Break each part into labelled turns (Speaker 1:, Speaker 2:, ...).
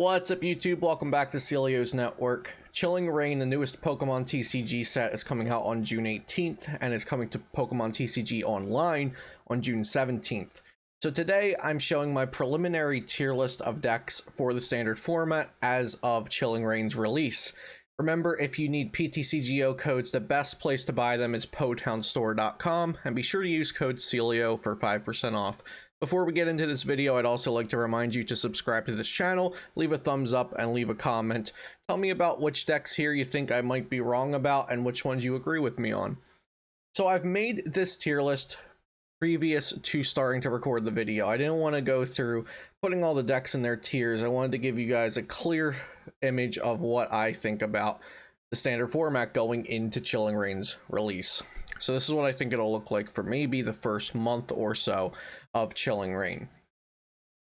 Speaker 1: What's up, YouTube? Welcome back to Celio's Network. Chilling Reign, the newest Pokemon TCG set, is coming out on June 18th, and is coming to Pokemon TCG Online on June 17th. So today, I'm showing my preliminary tier list of decks for the standard format as of Chilling Reign's release. Remember, if you need PTCGO codes, the best place to buy them is PoTownStore.com, and be sure to use code Celio for 5% off. Before we get into this video, I'd also like to remind you to subscribe to this channel, leave a thumbs up, and leave a comment. Tell me about which decks here you think I might be wrong about and which ones you agree with me on. So I've made this tier list previous to starting to record the video. I didn't want to go through putting all the decks in their tiers. I wanted to give you guys a clear image of what I think about the standard format going into Chilling Reign's release. So this is what I think it'll look like for maybe the first month or so of Chilling Reign.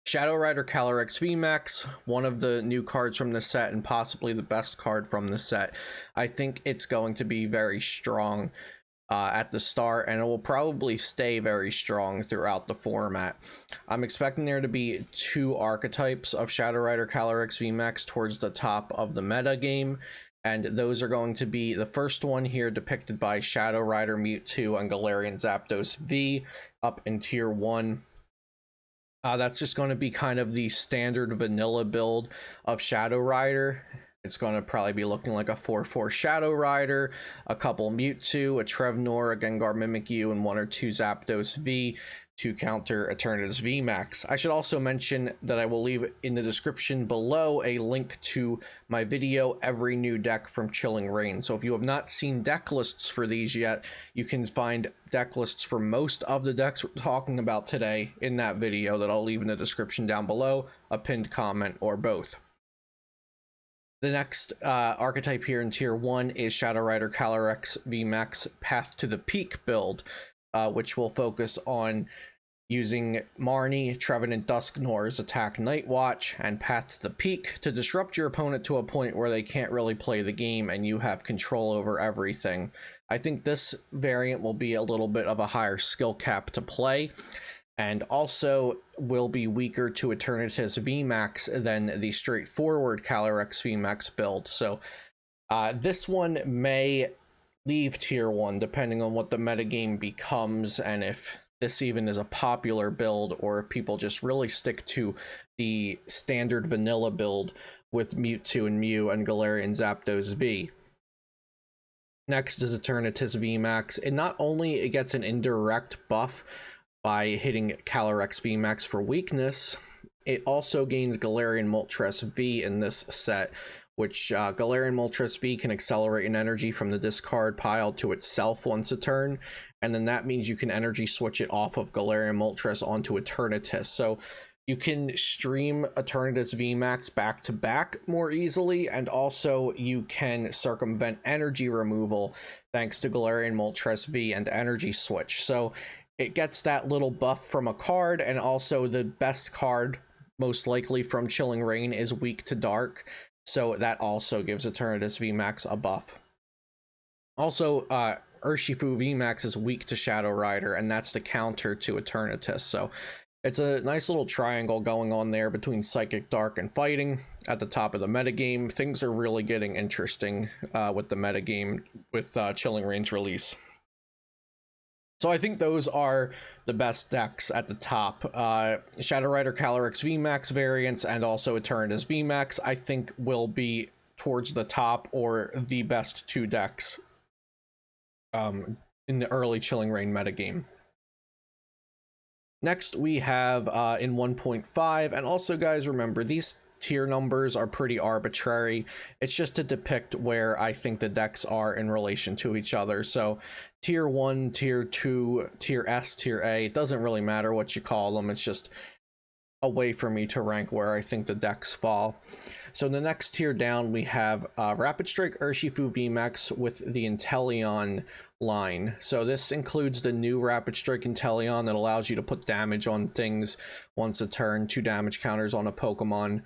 Speaker 1: Shadow Rider Calyrex VMAX, one of the new cards from the set and possibly the best card from the set. I think it's going to be very strong at the start, and it will probably stay very strong throughout the format. I'm expecting there to be two archetypes of Shadow Rider Calyrex VMAX towards the top of the metagame, and those are going to be the first one here depicted by Shadow Rider Mewtwo and Galarian Zapdos V up in tier 1. That's just going to be kind of the standard vanilla build of Shadow Rider. It's going to probably be looking like a 4/4 Shadow Rider, a couple Mewtwo, a Trevnor, a Gengar Mimikyu, and one or two Zapdos V to counter Eternatus VMAX. I should also mention that I will leave in the description below a link to my video, Every New Deck from Chilling Reign. So if you have not seen deck lists for these yet, you can find deck lists for most of the decks we're talking about today in that video that I'll leave in the description down below, a pinned comment, or both. The next archetype here in tier 1 is Shadow Rider Calyrex VMAX Path to the Peak build, which will focus on using Marnie, Trevenant Dusknoir's Attack Night Watch, and Path to the Peak to disrupt your opponent to a point where they can't really play the game and you have control over everything. I think this variant will be a little bit of a higher skill cap to play, and also will be weaker to Eternatus VMAX than the straightforward Calyrex VMAX build. So this one may leave tier 1 depending on what the metagame becomes, and if this even is a popular build, or if people just really stick to the standard vanilla build with Mewtwo and Mew and Galarian Zapdos V. Next is Eternatus VMAX. It not only gets an indirect buff by hitting Calyrex VMAX for weakness, it also gains Galarian Moltres V in this set, which Galarian Moltres V can accelerate an energy from the discard pile to itself once a turn, and then that means you can energy switch it off of Galarian Moltres onto Eternatus. So you can stream Eternatus VMAX back to back more easily, and also you can circumvent energy removal thanks to Galarian Moltres V and energy switch. So it gets that little buff from a card, and also the best card most likely from Chilling Reign is Weak to Dark, so that also gives Eternatus VMAX a buff. Also, Urshifu VMAX is weak to Shadow Rider, and that's the counter to Eternatus. So it's a nice little triangle going on there between Psychic, Dark, and Fighting at the top of the metagame. Things are really getting interesting with the metagame with Chilling Reign's release. So I think those are the best decks at the top. Shadow Rider Calyrex VMAX variants and also Eternatus VMAX I think will be towards the top, or the best two decks in the early Chilling Reign metagame. Next we have in 1.5, and also guys, remember these tier numbers are pretty arbitrary. It's just to depict where I think the decks are in relation to each other. So tier 1, tier 2, tier S, tier A, it doesn't really matter what you call them. It's just a way for me to rank where I think the decks fall. So in the next tier down, we have Rapid Strike Urshifu VMAX with the Inteleon line. So this includes the new Rapid Strike Inteleon that allows you to put damage on things once a turn, 2 damage counters on a Pokemon.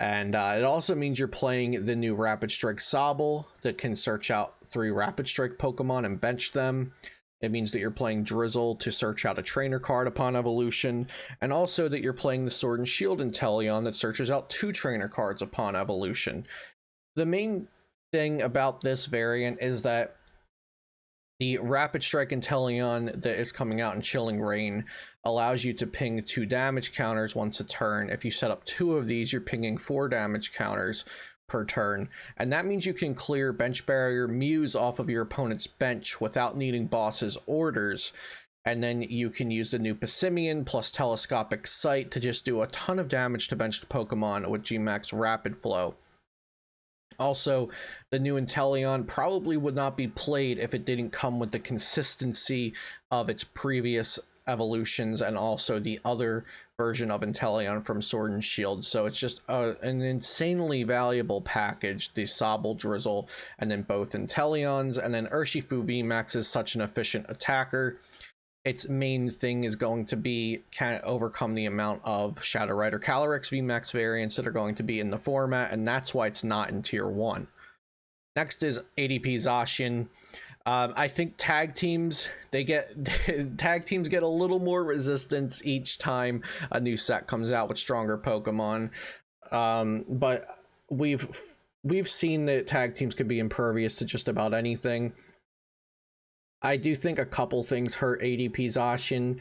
Speaker 1: And it also means you're playing the new Rapid Strike Sobble that can search out 3 Rapid Strike Pokemon and bench them. It means that you're playing Drizzle to search out a trainer card upon evolution, and also that you're playing the Sword and Shield Inteleon that searches out 2 trainer cards upon evolution. The main thing about this variant is that the Rapid Strike Inteleon that is coming out in Chilling Reign allows you to ping 2 damage counters once a turn. If you set up 2 of these, you're pinging 4 damage counters per turn, and that means you can clear bench barrier Mews off of your opponent's bench without needing boss's orders, and then you can use the new Passimian plus Telescopic Sight to just do a ton of damage to benched Pokemon with VMAX Rapid Flow. Also, the new Inteleon probably would not be played if it didn't come with the consistency of its previous evolutions and also the other version of Inteleon from Sword and Shield. So it's just an insanely valuable package, the Sobble Drizzle, and then both Inteleons, and then Urshifu VMAX is such an efficient attacker. Its main thing is going to be, can it overcome the amount of Shadow Rider Calyrex VMAX variants that are going to be in the format, and that's why it's not in Tier 1. Next is ADP Zacian. I think tag teams get a little more resistance each time a new set comes out with stronger Pokemon. But we've seen that tag teams can be impervious to just about anything. I do think a couple things hurt ADP Zacian.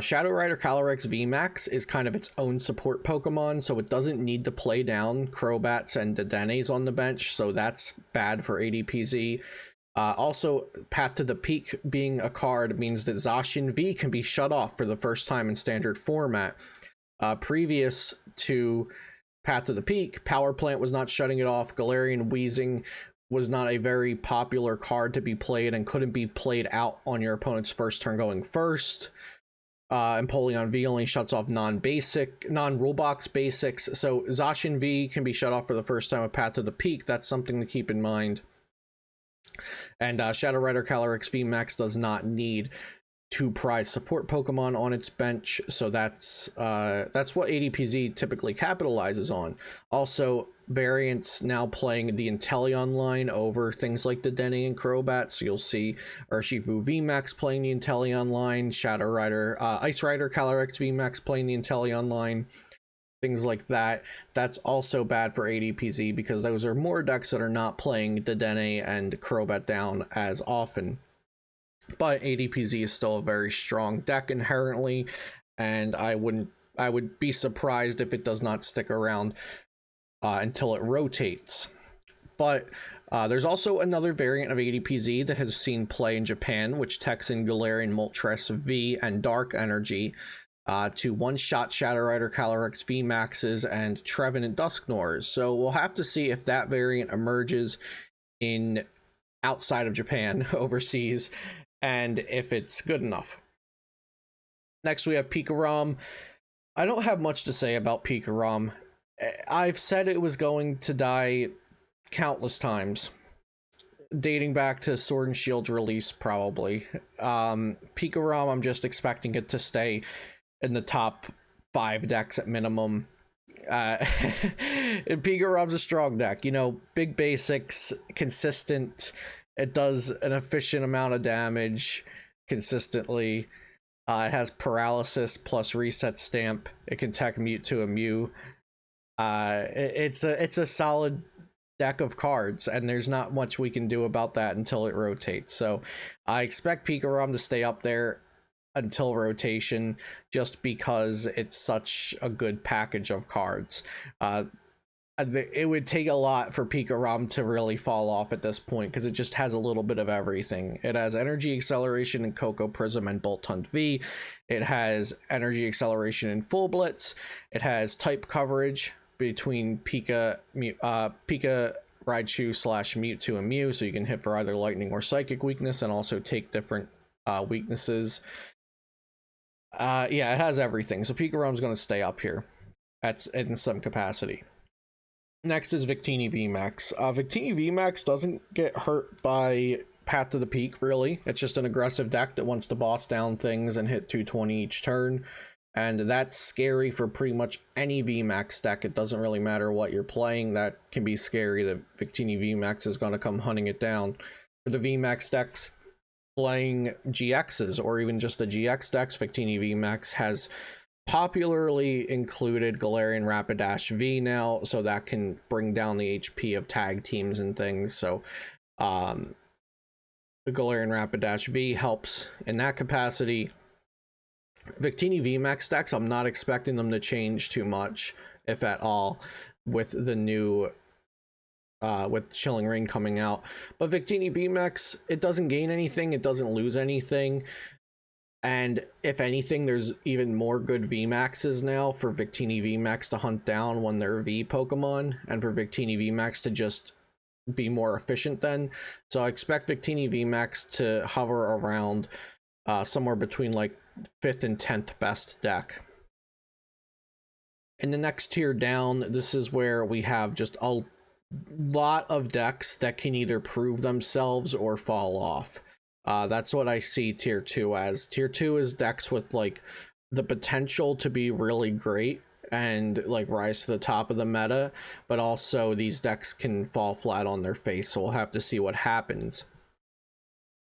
Speaker 1: Shadow Rider Calyrex VMAX is kind of its own support Pokemon, so it doesn't need to play down Crobats and Dedennes on the bench, so that's bad for ADPZ. Also, Path to the Peak being a card means that Zacian V can be shut off for the first time in standard format. Previous to Path to the Peak, Power Plant was not shutting it off. Galarian Wheezing was not a very popular card to be played and couldn't be played out on your opponent's first turn going first. Empoleon V only shuts off non-rule box basics, so Zacian V can be shut off for the first time with Path to the Peak. That's something to keep in mind. And Shadow Rider Calyrex VMAX does not need 2 prize support Pokemon on its bench, so that's what ADPZ typically capitalizes on. Also, variants now playing the Inteleon line over things like the Dedenne and Crobat, so you'll see Urshifu VMAX playing the Inteleon line, Shadow Rider, Ice Rider Calyrex VMAX playing the Inteleon line, things like that. That's also bad for ADPZ because those are more decks that are not playing Dedenne and Crobat down as often. But ADPZ is still a very strong deck inherently, and I would be surprised if it does not stick around until it rotates. But there's also another variant of ADPZ that has seen play in Japan, which techs in Galarian Moltres V and Dark Energy to one-shot Shadow Rider Calyrex VMAXs and Trevenant Dusknoirs. So we'll have to see if that variant emerges in outside of Japan, overseas, and if it's good enough. Next we have Pikarom. I don't have much to say about Pikarom. I've said it was going to die countless times, dating back to Sword and Shield's release probably. Pikarom, I'm just expecting it to stay in the top 5 decks at minimum. Pikarom's a strong deck, you know, big basics, consistent. It does an efficient amount of damage consistently. It has paralysis plus reset stamp. It can tech Mute to a Mew. It's a solid deck of cards, and there's not much we can do about that until it rotates. So I expect Pikarom to stay up there until rotation, just because it's such a good package of cards. It would take a lot for Pikarom to really fall off at this point, because it just has a little bit of everything. It has Energy Acceleration in Coco Prism and Bolt Hunt V. It has Energy Acceleration in Full Blitz. It has type coverage between Pika Raichu / Mewtwo and Mew, so you can hit for either Lightning or Psychic weakness and also take different weaknesses. Yeah, it has everything, so Pikarom's going to stay up here in some capacity. Next is Victini VMAX. Victini VMAX doesn't get hurt by Path to the Peak, really. It's just an aggressive deck that wants to boss down things and hit 220 each turn. And that's scary for pretty much any VMAX deck. It doesn't really matter what you're playing. That can be scary. The Victini VMAX is going to come hunting it down. For the VMAX decks, playing GXs or even just the GX decks, Victini VMAX has popularly included Galarian Rapidash V now, so that can bring down the HP of tag teams and things. So the Galarian Rapidash V helps in that capacity. Victini VMAX decks, I'm not expecting them to change too much, if at all, with the new with Chilling Reign coming out. But Victini VMAX, it doesn't gain anything, it doesn't lose anything. And if anything, there's even more good VMAXs now for Victini VMAX to hunt down when they're V Pokemon, and for Victini VMAX to just be more efficient then. So I expect Victini VMAX to hover around somewhere between like 5th and 10th best deck. In the next tier down, this is where we have just a lot of decks that can either prove themselves or fall off. That's what I see tier 2 as. Tier 2 is decks with like the potential to be really great and like rise to the top of the meta, but also these decks can fall flat on their face, so we'll have to see what happens.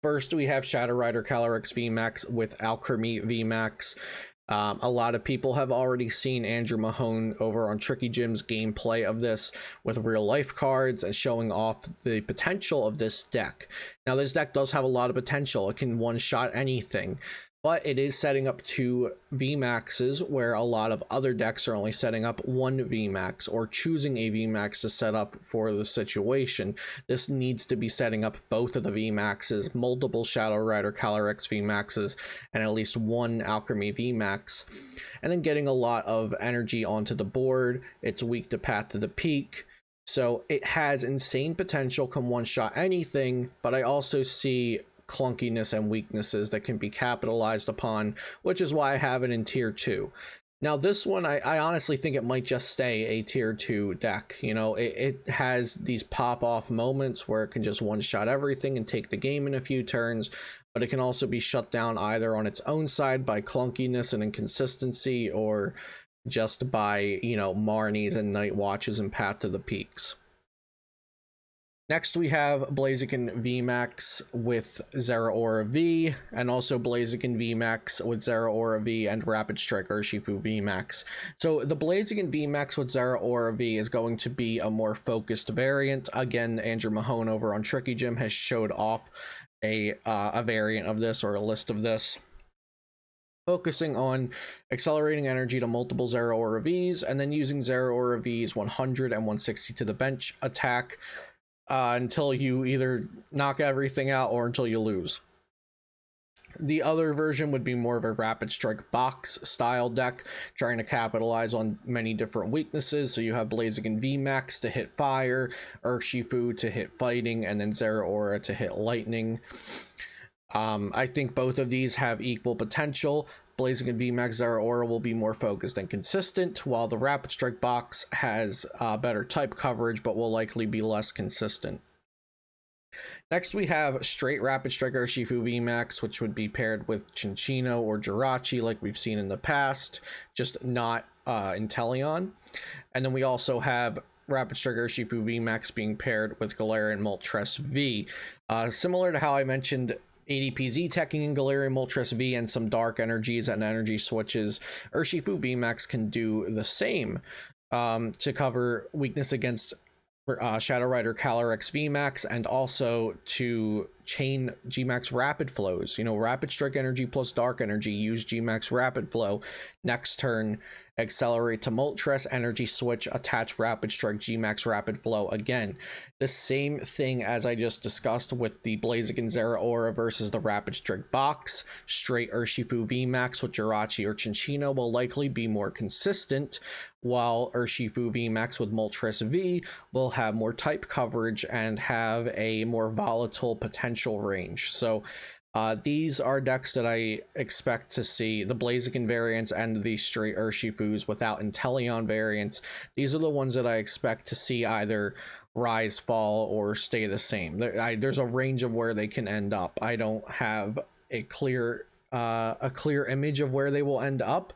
Speaker 1: First, we have Shadow Rider Calyrex VMAX with Alchemy VMAX. A lot of people have already seen Andrew Mahone over on Tricky Jim's gameplay of this with real life cards and showing off the potential of this deck. Now, this deck does have a lot of potential. It can one-shot anything, but it is setting up 2 VMAXs where a lot of other decks are only setting up 1 VMAX or choosing a VMAX to set up for the situation. This needs to be setting up both of the VMAXs, multiple Shadow Rider Calyrex VMAXs, and at least 1 Alchemy VMAX, and then getting a lot of energy onto the board. It's weak to Path to the Peak, so it has insane potential, can one-shot anything, but I also see clunkiness and weaknesses that can be capitalized upon, which is why I have it in tier 2. Now this one, I honestly think it might just stay a tier 2 deck. You know, it has these pop-off moments where it can just one-shot everything and take the game in a few turns, but it can also be shut down either on its own side by clunkiness and inconsistency, or just by, you know, Marnies and Night Watches and Path to the Peaks. Next, we have Blaziken VMAX with Zeraora V, and also Blaziken VMAX with Zeraora V and Rapid Strike Urshifu VMAX. So the Blaziken VMAX with Zeraora V is going to be a more focused variant. Again, Andrew Mahone over on Tricky Jim has showed off a variant of this, or a list of this, focusing on accelerating energy to multiple Zeraora Vs, and then using Zeraora V's 100 and 160 to the bench attack until you either knock everything out or until you lose. The other version would be more of a Rapid Strike box style deck, trying to capitalize on many different weaknesses. So you have Blaziken VMAX to hit fire, Urshifu to hit fighting, and then Zeraora to hit lightning. I think both of these have equal potential. Blaziken VMAX Zeraora will be more focused and consistent, while the Rapid Strike box has better type coverage, but will likely be less consistent. Next, we have straight Rapid Strike Urshifu VMAX, which would be paired with Cinccino or Jirachi like we've seen in the past, just not Inteleon. And then we also have Rapid Strike Urshifu VMAX being paired with Galarian Moltres V. Similar to how I mentioned ADP Z-teching in Galarian Moltres V and some dark energies and energy switches, Urshifu VMAX can do the same to cover weakness against Shadow Rider Calyrex VMAX, and also to chain Gmax Rapid Flows. You know, Rapid Strike energy plus Dark energy, use Gmax Rapid Flow. Next turn, accelerate to Moltres, energy switch, attach Rapid Strike, Gmax Rapid Flow again. The same thing as I just discussed with the Blaziken Zeraora versus the Rapid Strike box. Straight Urshifu VMAX with Jirachi or Cinccino will likely be more consistent, while Urshifu VMAX with Moltres V will have more type coverage and have a more volatile potential range. So these are decks that I expect to see, the Blaziken variants and the straight Urshifus without Inteleon variants. These are the ones that I expect to see either rise, fall, or stay the same. There's a range of where they can end up. I don't have a clear image of where they will end up,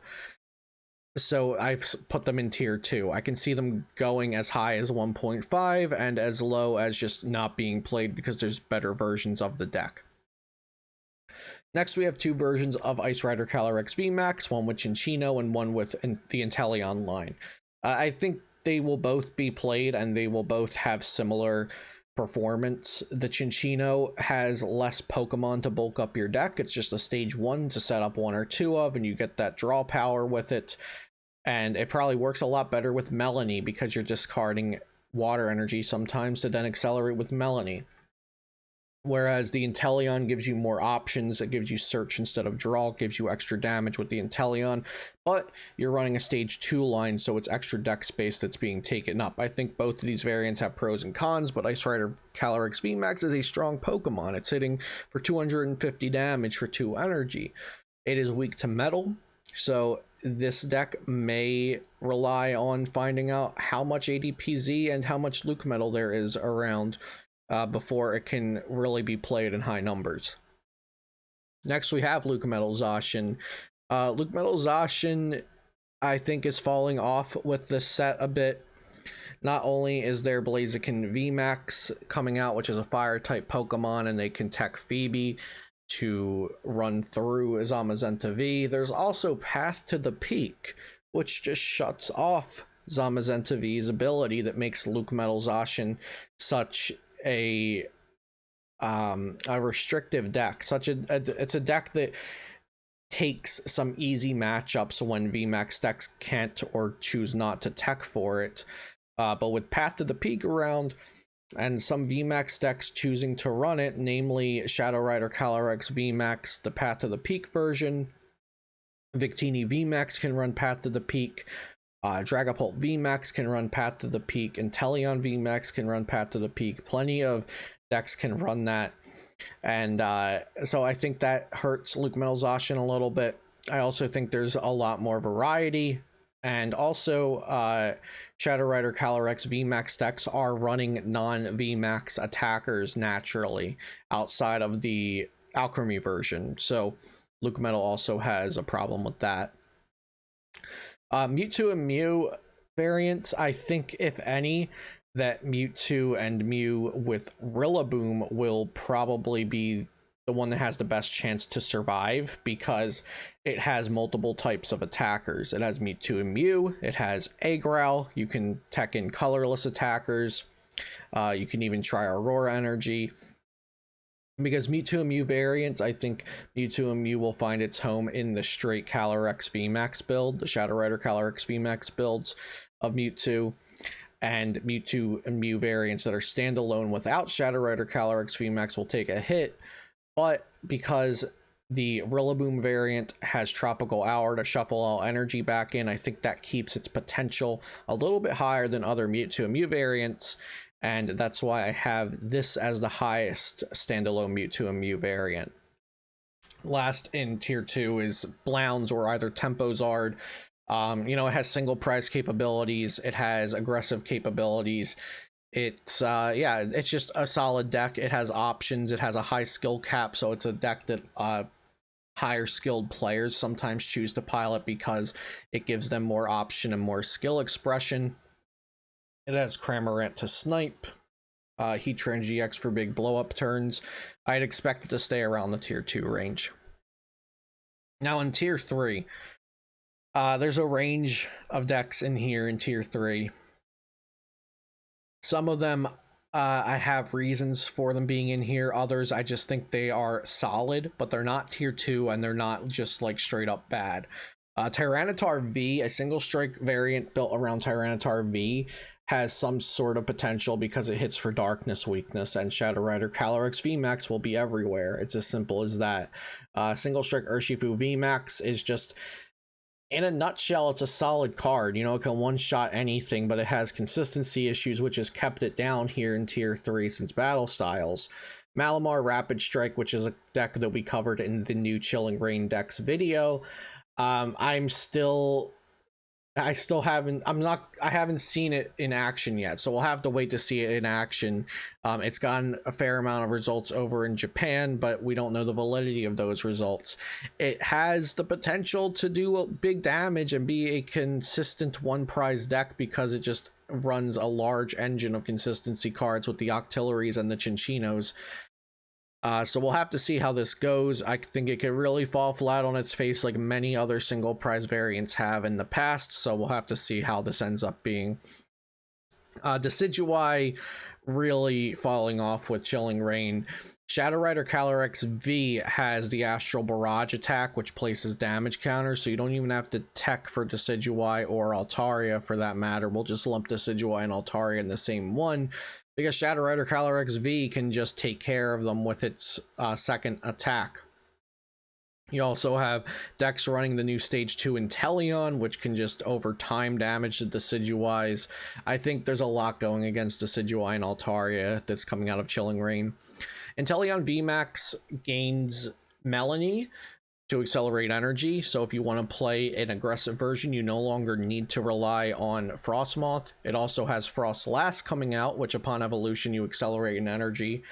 Speaker 1: so I've put them in tier 2. I can see them going as high as 1.5 and as low as just not being played because there's better versions of the deck. Next, we have two versions of Ice Rider Calyrex VMAX, one with Cinccino and one with the Inteleon line. I think they will both be played and they will both have similar performance. The Cinccino has less Pokemon to bulk up your deck. It's just a stage 1 to set up 1 or 2 of, and you get that draw power with it. And it probably works a lot better with Melanie because you're discarding water energy sometimes to then accelerate with Melanie. Whereas the Inteleon gives you more options. It gives you search instead of draw. It gives you extra damage with the Inteleon. But you're running a stage 2 line, so it's extra deck space that's being taken up. I think both of these variants have pros and cons, but Ice Rider Calyrex VMAX is a strong Pokemon. It's hitting for 250 damage for 2 energy. It is weak to metal, so this deck may rely on finding out how much ADPZ and how much Luke Metal there is around before it can really be played in high numbers. Next, we have Luke Metal Zacian. Luke Metal Zacian, I think, is falling off with this set a bit. Not only is there Blaziken VMAX coming out, which is a fire-type Pokemon, and they can tech Phoebe to run through Zamazenta V, there's also Path to the Peak, which just shuts off Zamazenta V's ability that makes Luke Metal Zacian such a restrictive deck. It's a deck that takes some easy matchups when VMAX decks can't or choose not to tech for it. But with Path to the Peak around, and some VMAX decks choosing to run it, namely Shadow Rider Calyrex VMAX, the Path to the Peak version, Victini VMAX can run Path to the Peak, Dragapult VMAX can run Path to the Peak, Inteleon VMAX can run Path to the Peak. Plenty of decks can run that, and so I think that hurts Luke Metal Zacian a little bit. I also think there's a lot more variety, and also Shadow Rider Calyrex VMAX decks are running non-VMAX attackers naturally outside of the Alchemy version, so Luke Metal also has a problem with that. Mewtwo and Mew variants, I think, if any, that Mewtwo and Mew with Rillaboom will probably be the one that has the best chance to survive because it has multiple types of attackers. It has Mewtwo and Mew, it has Agrowl, you can tech in colorless attackers, you can even try Aurora Energy. Because Mewtwo and Mew variants, I think Mewtwo and Mew will find its home in the straight Calyrex VMAX build, the Shadow Rider Calyrex VMAX builds of Mewtwo, and Mewtwo and Mew variants that are standalone without Shadow Rider Calyrex VMAX will take a hit, but because the Rillaboom variant has Tropical Hour to shuffle all energy back in, I think that keeps its potential a little bit higher than other Mewtwo and Mew variants, and that's why I have this as the highest standalone Mewtwo and Mew variant. Last in tier 2 is Blounds, or either Tempo Zard. It has single prize capabilities, it has aggressive capabilities. It's it's just a solid deck. It has options, it has a high skill cap, so it's a deck that higher skilled players sometimes choose to pilot because it gives them more option and more skill expression. It has Cramorant to snipe, Heatran GX for big blow up turns. I'd expect it to stay around the tier 2 range. Now in tier 3, there's a range of decks in here in tier 3. Some of them I have reasons for them being in here. Others I just think they are solid, but they're not tier 2 and they're not just like straight up bad. Tyranitar V, a single strike variant built around Tyranitar V, has some sort of potential because it hits for darkness weakness, and Shadow Rider Calyrex VMAX will be everywhere. It's as simple as that. Single strike Urshifu VMAX is just, in a nutshell, it's a solid card. It can one-shot anything, but it has consistency issues, which has kept it down here in tier 3 since Battle Styles. Malamar Rapid Strike, which is a deck that we covered in the new Chilling Reign decks video. I haven't seen it in action yet, so we'll have to wait to see it in action. It's gotten a fair amount of results over in Japan, but we don't know the validity of those results. It has the potential to do big damage and be a consistent one prize deck because it just runs a large engine of consistency cards with the Octilleries and the Cinccinos. So we'll have to see how this goes. I think it could really fall flat on its face like many other single prize variants have in the past, so we'll have to see how this ends up being. Decidueye really falling off with Chilling Reign. Shadow Rider Calyrex V has the Astral Barrage attack, which places damage counters, so you don't even have to tech for Decidueye or Altaria for that matter. We'll just lump Decidueye and Altaria in the same one, because Shadow Rider Calyrex V can just take care of them with its second attack. You also have decks running the new Stage 2 Inteleon, which can just over time damage the Decidueyes. I think there's a lot going against Decidueye and Altaria that's coming out of Chilling Reign. Inteleon VMAX gains Melanie to accelerate energy, so if you want to play an aggressive version, you no longer need to rely on Frostmoth. It also has Frostlass coming out, which upon evolution you accelerate in energy.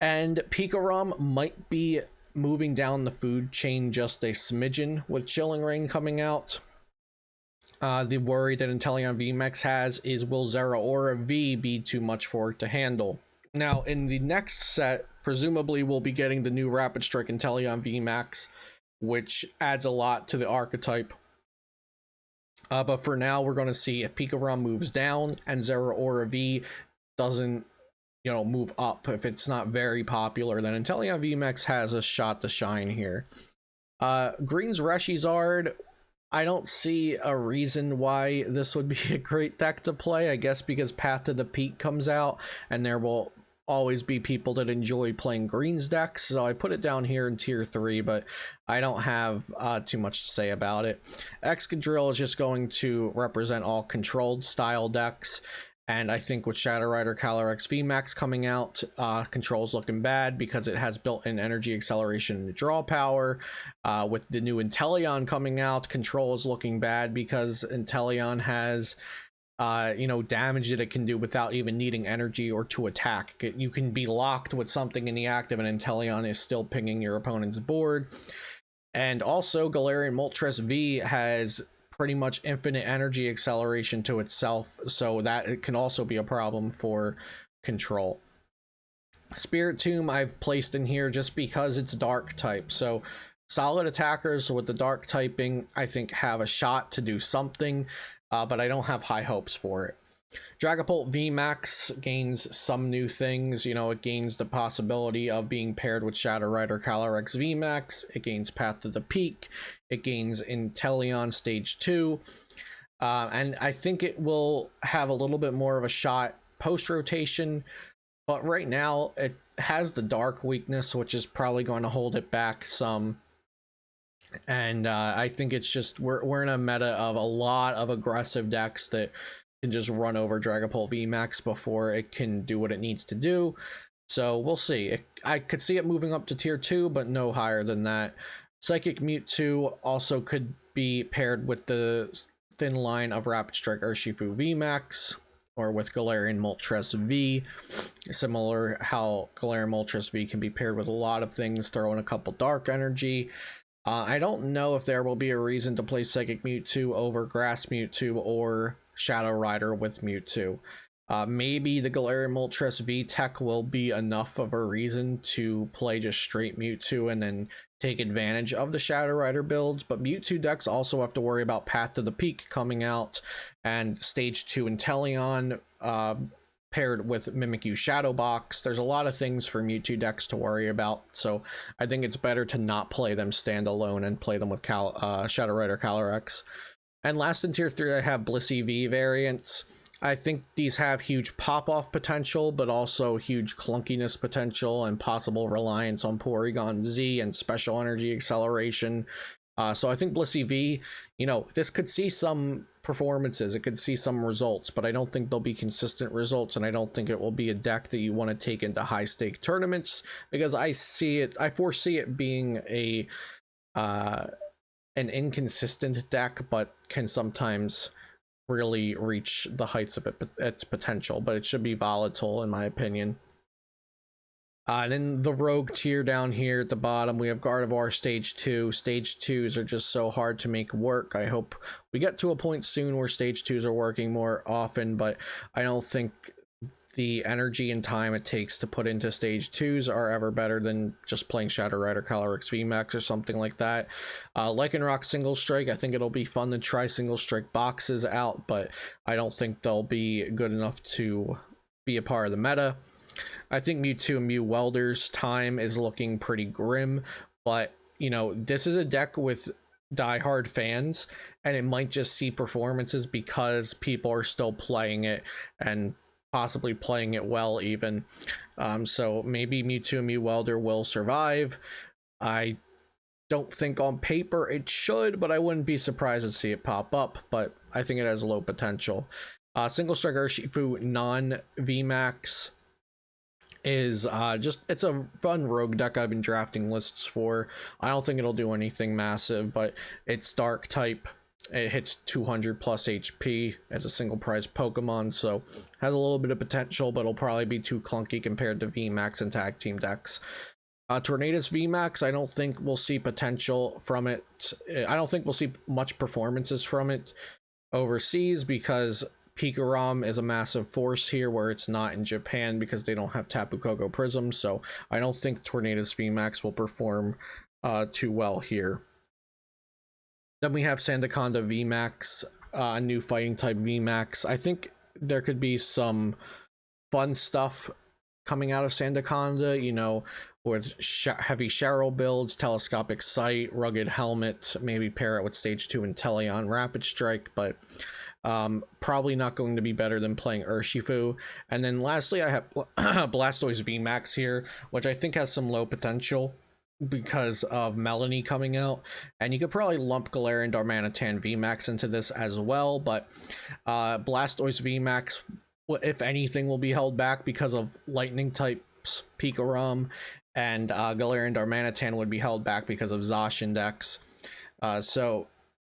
Speaker 1: And Pikarom might be moving down the food chain just a smidgen with Chilling Reign coming out. The worry that Inteleon VMAX has is, will Zeraora V be too much for it to handle? Now, in the next set, presumably we'll be getting the new Rapid Strike Inteleon VMAX, which adds a lot to the archetype. But for now, we're going to see if Pikarom moves down and Zeraora V doesn't, move up. If it's not very popular, then Inteleon VMAX has a shot to shine here. Green's Reshizard, I don't see a reason why this would be a great deck to play. I guess because Path to the Peak comes out, and there will always be people that enjoy playing Green's decks, so I put it down here in tier 3, but I don't have too much to say about it. Excadrill is just going to represent all controlled style decks. And I think with Shadow Rider Calyrex VMAX coming out, Control's looking bad because it has built-in energy acceleration and draw power. With the new Inteleon coming out, Control is looking bad because Inteleon has, damage that it can do without even needing energy or to attack. You can be locked with something in the active and Inteleon is still pinging your opponent's board. And also, Galarian Moltres V has pretty much infinite energy acceleration to itself, so that it can also be a problem for Control. Spiritomb I've placed in here just because it's dark type, so solid attackers with the dark typing I think have a shot to do something, but I don't have high hopes for it. Dragapult VMAX gains some new things. It gains the possibility of being paired with Shadow Rider Calyrex VMAX. It gains Path to the Peak. It gains Inteleon Stage 2. And I think it will have a little bit more of a shot post-rotation. But right now, it has the Dark weakness, which is probably going to hold it back some. And I think it's just, we're in a meta of a lot of aggressive decks that can just run over Dragapult VMAX before it can do what it needs to do. So we'll see. I could see it moving up to tier 2, but no higher than that. Psychic Mewtwo also could be paired with the thin line of Rapid Strike Urshifu VMAX, or with Galarian Moltres V. Similar how Galarian Moltres V can be paired with a lot of things, throw in a couple Dark Energy. I don't know if there will be a reason to play Psychic Mewtwo over Grass Mewtwo or Shadow Rider with Mewtwo. Maybe the Galarian Moltres V tech will be enough of a reason to play just straight Mewtwo and then take advantage of the Shadow Rider builds, but Mewtwo decks also have to worry about Path to the Peak coming out and Stage 2 Inteleon paired with Mimikyu Shadow Box. There's a lot of things for Mewtwo decks to worry about, so I think it's better to not play them standalone and play them with Shadow Rider Calyrex. And last in tier 3, I have Blissey V variants. I think these have huge pop-off potential, but also huge clunkiness potential and possible reliance on Porygon Z and special energy acceleration. So I think Blissey V, this could see some performances, it could see some results, but I don't think they'll be consistent results, and I don't think it will be a deck that you want to take into high-stake tournaments, because I foresee it being an inconsistent deck, but can sometimes really reach the heights of its potential, but it should be volatile in my opinion. And then the rogue tier down here at the bottom, we have Gardevoir Stage 2. Stage 2s are just so hard to make work. I hope we get to a point soon where Stage 2s are working more often, but I don't think the energy and time it takes to put into stage 2s are ever better than just playing Shadow Rider Calyrex VMAX or something like that. Lycanroc Single Strike, I think it'll be fun to try Single Strike boxes out, but I don't think they'll be good enough to be a part of the meta. I think Mewtwo and Mew Welder's time is looking pretty grim, but you know, this is a deck with diehard fans, and it might just see performances because people are still playing it and possibly playing it well even. So maybe Mewtwo and Mew Welder will survive. I don't think on paper it should, but I wouldn't be surprised to see it pop up, but I think it has low potential. Single Strike Urshifu non VMAX is it's a fun rogue deck I've been drafting lists for. I don't think it'll do anything massive, but it's dark type. It hits 200 plus HP as a single prize Pokemon, so has a little bit of potential, but it'll probably be too clunky compared to VMAX and tag team decks. Eternatus VMAX, I don't think we'll see potential from it. I don't think we'll see much performances from it overseas because Pikarom is a massive force here where it's not in Japan because they don't have Tapu Koko Prism, so I don't think Eternatus VMAX will perform too well here. Then we have Sandaconda VMAX, a new fighting type VMAX. I think there could be some fun stuff coming out of Sandaconda, you know, with heavy Cheryl builds, Telescopic Sight, Rugged Helmet, maybe pair it with Stage 2 Inteleon Rapid Strike, but probably not going to be better than playing Urshifu. And then lastly, I have Blastoise VMAX here, which I think has some low potential because of Melanie coming out, and you could probably lump Galarian Darmanitan VMAX into this as well, but Blastoise VMAX, if anything, will be held back because of lightning types Pikarom, and Galarian Darmanitan would be held back because of Zacian decks. So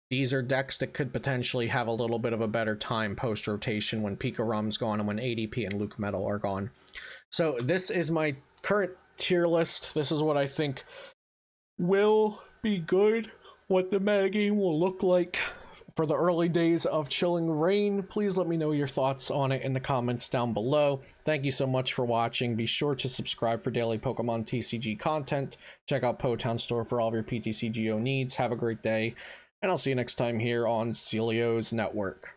Speaker 1: these are decks that could potentially have a little bit of a better time post rotation when Pikarom's gone and when ADP and Luke Metal are gone. So this is my current tier list. This is what I think will be good, what the metagame will look like for the early days of Chilling Reign. Please let me know your thoughts on it in the comments down below. Thank you so much for watching. Be sure to subscribe for daily Pokemon TCG content. Check out Potown Store for all of your PTCGO needs. Have a great day, and I'll see you next time here on Celio's Network.